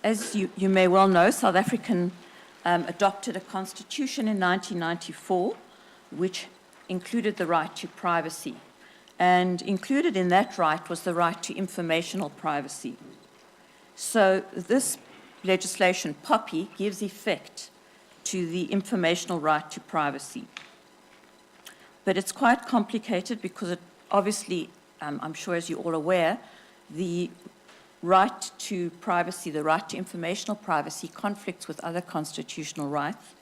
As you may well know, South African adopted a constitution in 1994, which included the right to privacy. And included in that right was the right to informational privacy. So this legislation, POPI, gives effect to the informational right to privacy. But it's quite complicated because it obviously, I'm sure as you're all aware, the right to privacy, the right to informational privacy conflicts with other constitutional rights.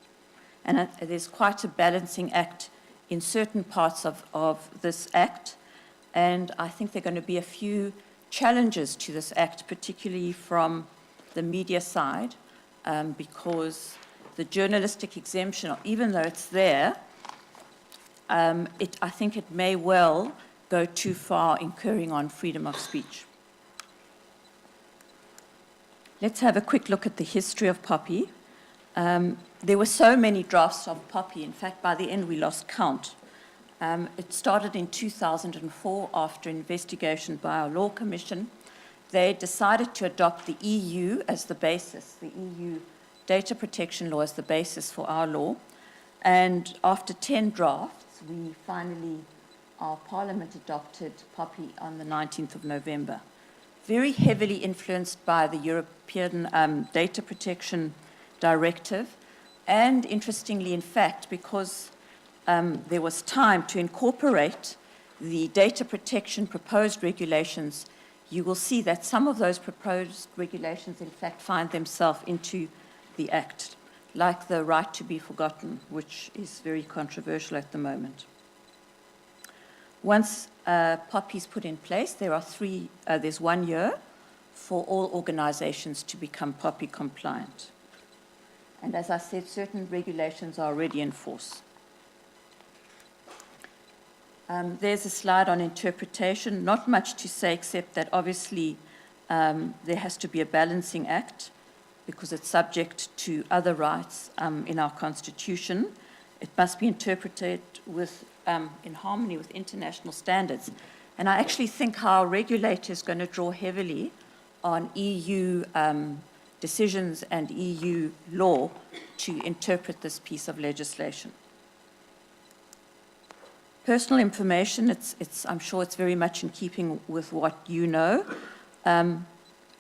And there's quite a balancing act in certain parts of this act. And I think there are going to be a few challenges to this act, particularly from the media side, because the journalistic exemption, even though it's there, I think it may well go too far, incurring on freedom of speech. Let's have a quick look at the history of POPI. There were so many drafts of POPI. In fact, by the end, we lost count. It started in 2004 after investigation by our Law Commission. They decided to adopt the EU as the basis, the EU data protection law as the basis for our law. And after 10 drafts, we finally, our Parliament adopted POPI on the 19th of November. Very heavily influenced by the European Data Protection Directive. And interestingly, in fact, because there was time to incorporate the data protection proposed regulations, you will see that some of those proposed regulations, in fact, find themselves into the Act, like the right to be forgotten, which is very controversial at the moment. Once POPI is put in place, there's 1 year for all organizations to become POPI compliant. And as I said, certain regulations are already in force. There's a slide on interpretation. Not much to say except that obviously there has to be a balancing act because it's subject to other rights in our Constitution. It must be interpreted in harmony with international standards. And I actually think our regulator is going to draw heavily on EU decisions and EU law to interpret this piece of legislation. Personal information, I'm sure it's very much in keeping with what you know.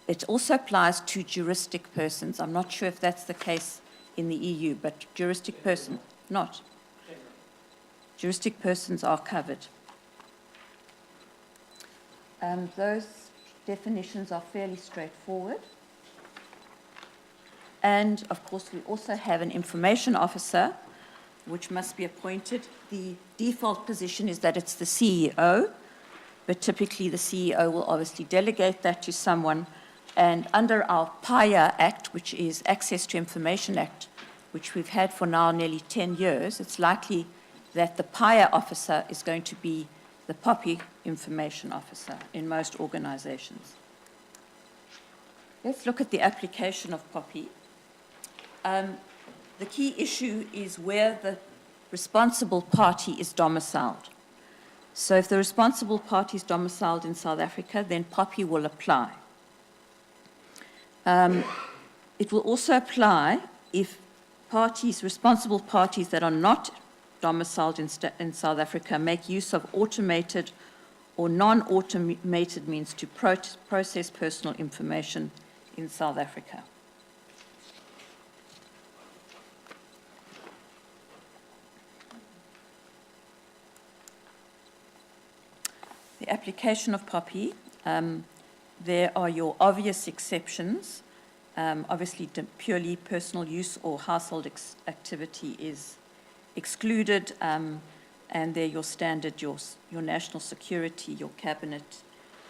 It also applies to juristic persons. I'm not sure if that's the case in the EU, but juristic person, not. Juristic persons are covered. Those definitions are fairly straightforward. And, of course, we also have an information officer, which must be appointed. The default position is that it's the CEO, but typically the CEO will obviously delegate that to someone. And under our PIA Act, which is Access to Information Act, which we've had for now nearly 10 years, it's likely that the PIA officer is going to be the POPI information officer in most organizations. Let's look at the application of POPI. The key issue is where the responsible party is domiciled. So if the responsible party is domiciled in South Africa, then POPI will apply. It will also apply if responsible parties that are not domiciled in South Africa make use of automated or non-automated means to process personal information in South Africa. The application of POPI, there are your obvious exceptions. Obviously, purely personal use or household activity is excluded, and they're your standard, your national security, your cabinet,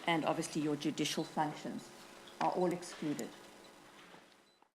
and obviously your judicial functions are all excluded.